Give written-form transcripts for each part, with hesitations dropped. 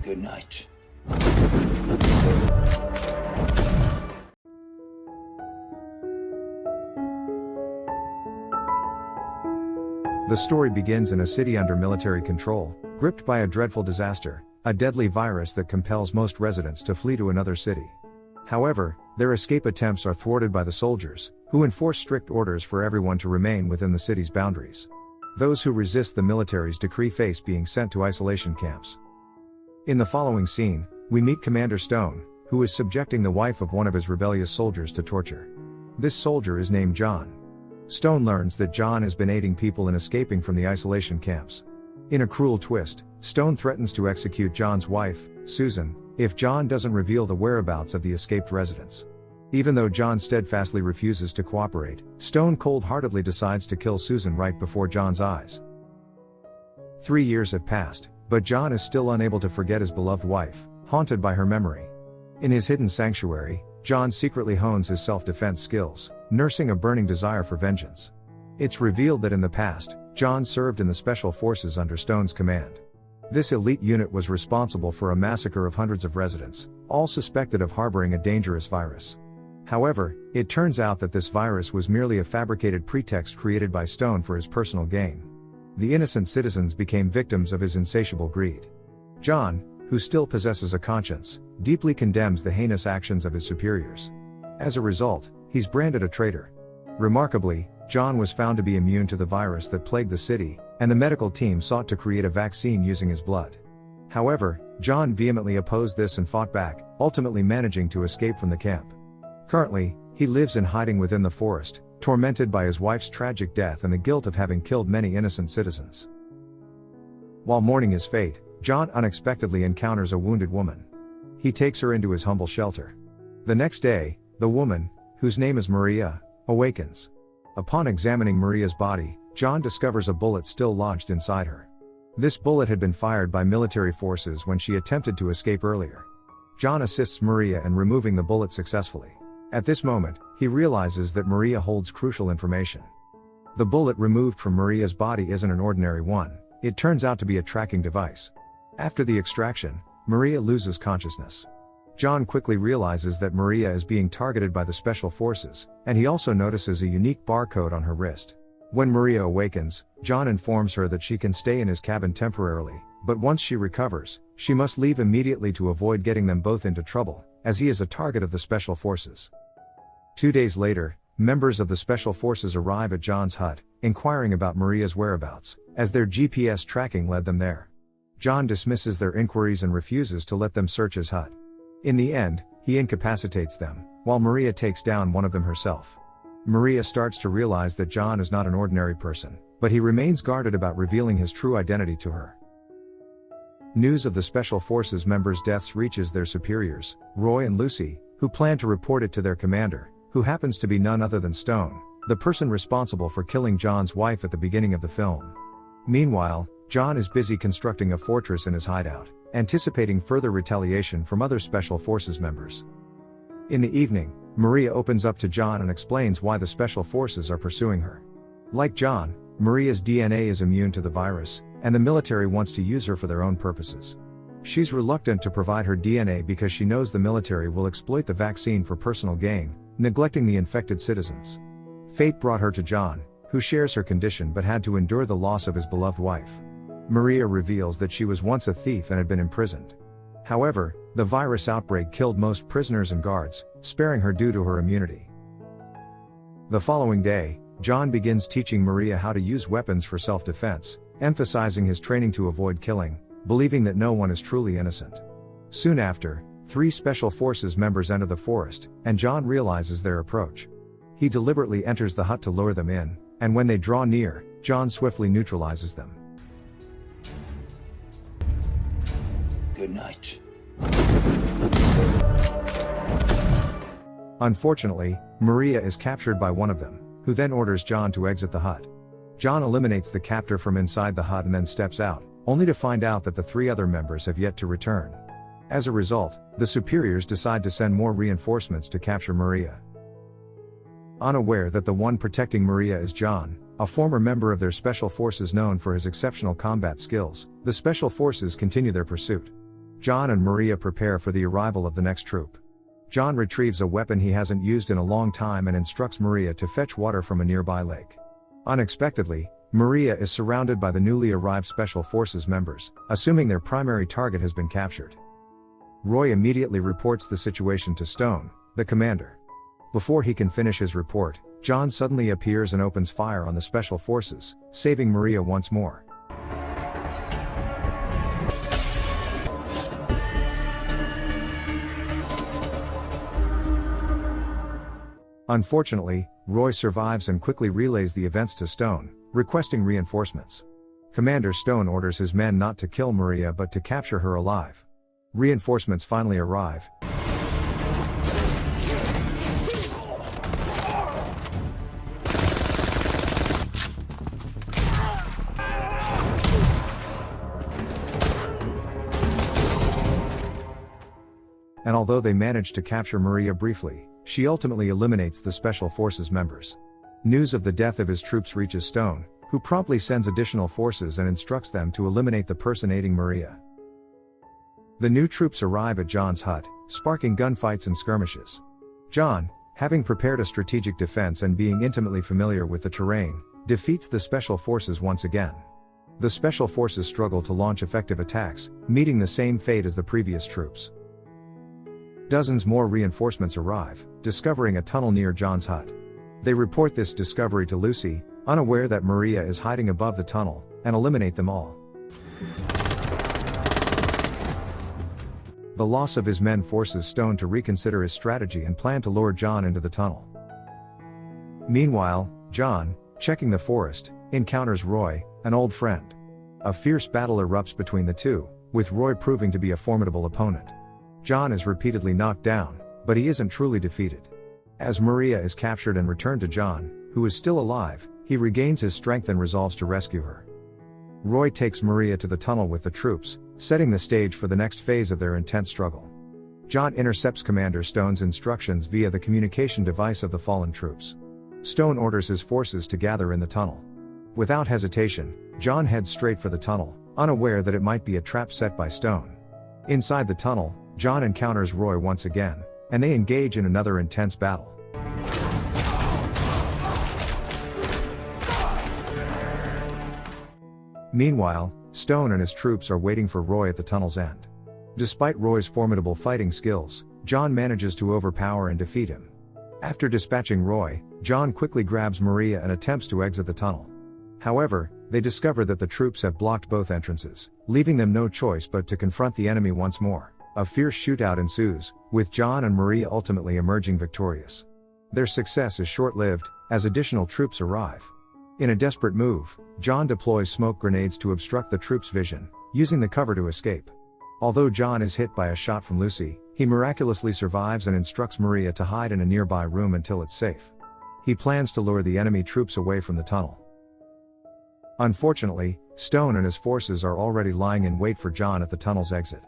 Good night. The story begins in a city under military control, gripped by a dreadful disaster, a deadly virus that compels most residents to flee to another city. However, their escape attempts are thwarted by the soldiers, who enforce strict orders for everyone to remain within the city's boundaries. Those who resist the military's decree face being sent to isolation camps. In the following scene, we meet Commander Stone, who is subjecting the wife of one of his rebellious soldiers to torture. This soldier is named John. Stone learns that John has been aiding people in escaping from the isolation camps. In a cruel twist, Stone threatens to execute John's wife, Susan, if John doesn't reveal the whereabouts of the escaped residents. Even though John steadfastly refuses to cooperate, Stone cold-heartedly decides to kill Susan right before John's eyes. 3 years have passed, but John is still unable to forget his beloved wife, haunted by her memory. In his hidden sanctuary, John secretly hones his self-defense skills, nursing a burning desire for vengeance. It's revealed that in the past, John served in the Special Forces under Stone's command. This elite unit was responsible for a massacre of hundreds of residents, all suspected of harboring a dangerous virus. However, it turns out that this virus was merely a fabricated pretext created by Stone for his personal gain. The innocent citizens became victims of his insatiable greed. John, who still possesses a conscience, deeply condemns the heinous actions of his superiors. As a result, he's branded a traitor. Remarkably, John was found to be immune to the virus that plagued the city, and the medical team sought to create a vaccine using his blood. However, John vehemently opposed this and fought back, ultimately managing to escape from the camp. Currently, he lives in hiding within the forest, tormented by his wife's tragic death and the guilt of having killed many innocent citizens. While mourning his fate, John unexpectedly encounters a wounded woman. He takes her into his humble shelter. The next day, the woman, whose name is Maria, awakens. Upon examining Maria's body, John discovers a bullet still lodged inside her. This bullet had been fired by military forces when she attempted to escape earlier. John assists Maria in removing the bullet successfully. At this moment, he realizes that Maria holds crucial information. The bullet removed from Maria's body isn't an ordinary one, it turns out to be a tracking device. After the extraction, Maria loses consciousness. John quickly realizes that Maria is being targeted by the Special Forces, and he also notices a unique barcode on her wrist. When Maria awakens, John informs her that she can stay in his cabin temporarily, but once she recovers, she must leave immediately to avoid getting them both into trouble, as he is a target of the Special Forces. 2 days later, members of the Special Forces arrive at John's hut, inquiring about Maria's whereabouts, as their GPS tracking led them there. John dismisses their inquiries and refuses to let them search his hut. In the end, he incapacitates them, while Maria takes down one of them herself. Maria starts to realize that John is not an ordinary person, but he remains guarded about revealing his true identity to her. News of the Special Forces members' deaths reaches their superiors, Roy and Lucy, who plan to report it to their commander, who happens to be none other than Stone, the person responsible for killing John's wife at the beginning of the film. Meanwhile, John is busy constructing a fortress in his hideout, anticipating further retaliation from other Special Forces members. In the evening, Maria opens up to John and explains why the Special Forces are pursuing her. Like John, Maria's DNA is immune to the virus, and the military wants to use her for their own purposes. She's reluctant to provide her DNA because she knows the military will exploit the vaccine for personal gain, neglecting the infected citizens. Fate brought her to John, who shares her condition but had to endure the loss of his beloved wife. Maria reveals that she was once a thief and had been imprisoned. However, the virus outbreak killed most prisoners and guards, sparing her due to her immunity. The following day, John begins teaching Maria how to use weapons for self-defense, emphasizing his training to avoid killing, believing that no one is truly innocent. Soon after, 3 Special Forces members enter the forest, and John realizes their approach. He deliberately enters the hut to lure them in, and when they draw near, John swiftly neutralizes them. Good night. Unfortunately, Maria is captured by one of them, who then orders John to exit the hut. John eliminates the captor from inside the hut and then steps out, only to find out that the 3 other members have yet to return. As a result, the superiors decide to send more reinforcements to capture Maria. Unaware that the one protecting Maria is John, a former member of their Special Forces known for his exceptional combat skills, the Special Forces continue their pursuit. John and Maria prepare for the arrival of the next troop. John retrieves a weapon he hasn't used in a long time and instructs Maria to fetch water from a nearby lake. Unexpectedly, Maria is surrounded by the newly arrived Special Forces members, assuming their primary target has been captured. Roy immediately reports the situation to Stone, the commander. Before he can finish his report, John suddenly appears and opens fire on the Special Forces, saving Maria once more. Unfortunately, Roy survives and quickly relays the events to Stone, requesting reinforcements. Commander Stone orders his men not to kill Maria but to capture her alive. Reinforcements finally arrive. And although they manage to capture Maria briefly, she ultimately eliminates the Special Forces members. News of the death of his troops reaches Stone, who promptly sends additional forces and instructs them to eliminate the person aiding Maria. The new troops arrive at John's hut, sparking gunfights and skirmishes. John, having prepared a strategic defense and being intimately familiar with the terrain, defeats the Special Forces once again. The Special Forces struggle to launch effective attacks, meeting the same fate as the previous troops. Dozens more reinforcements arrive, discovering a tunnel near John's hut. They report this discovery to Lucy, unaware that Maria is hiding above the tunnel, and eliminate them all. The loss of his men forces Stone to reconsider his strategy and plan to lure John into the tunnel. Meanwhile, John, checking the forest, encounters Roy, an old friend. A fierce battle erupts between the two, with Roy proving to be a formidable opponent. John is repeatedly knocked down, but he isn't truly defeated. As Maria is captured and returned to John, who is still alive, he regains his strength and resolves to rescue her. Roy takes Maria to the tunnel with the troops, setting the stage for the next phase of their intense struggle. John intercepts Commander Stone's instructions via the communication device of the fallen troops. Stone orders his forces to gather in the tunnel. Without hesitation, John heads straight for the tunnel, unaware that it might be a trap set by Stone. Inside the tunnel, John encounters Roy once again, and they engage in another intense battle. Meanwhile, Stone and his troops are waiting for Roy at the tunnel's end. Despite Roy's formidable fighting skills, John manages to overpower and defeat him. After dispatching Roy, John quickly grabs Maria and attempts to exit the tunnel. However, they discover that the troops have blocked both entrances, leaving them no choice but to confront the enemy once more. A fierce shootout ensues, with John and Maria ultimately emerging victorious. Their success is short-lived, as additional troops arrive. In a desperate move, John deploys smoke grenades to obstruct the troops' vision, using the cover to escape. Although John is hit by a shot from Lucy, he miraculously survives and instructs Maria to hide in a nearby room until it's safe. He plans to lure the enemy troops away from the tunnel. Unfortunately, Stone and his forces are already lying in wait for John at the tunnel's exit.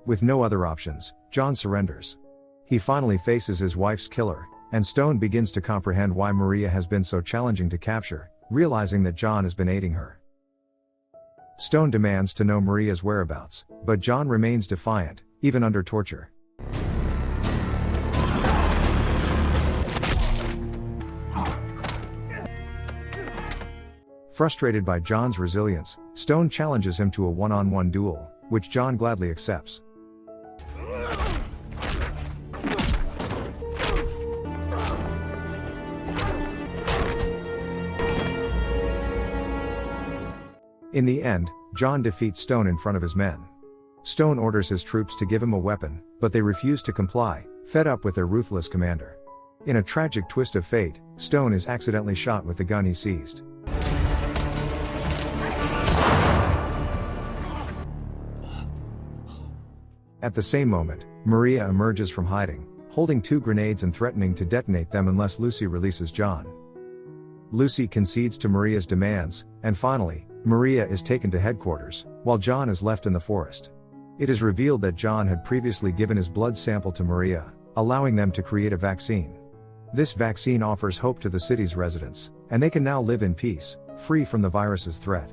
With no other options, John surrenders. He finally faces his wife's killer, and Stone begins to comprehend why Maria has been so challenging to capture, realizing that John has been aiding her. Stone demands to know Maria's whereabouts, but John remains defiant, even under torture. Frustrated by John's resilience, Stone challenges him to a one-on-one duel, which John gladly accepts. In the end, John defeats Stone in front of his men. Stone orders his troops to give him a weapon, but they refuse to comply, fed up with their ruthless commander. In a tragic twist of fate, Stone is accidentally shot with the gun he seized. At the same moment, Maria emerges from hiding, holding 2 grenades and threatening to detonate them unless Lucy releases John. Lucy concedes to Maria's demands, and finally, Maria is taken to headquarters, while John is left in the forest. It is revealed that John had previously given his blood sample to Maria, allowing them to create a vaccine. This vaccine offers hope to the city's residents, and they can now live in peace, free from the virus's threat.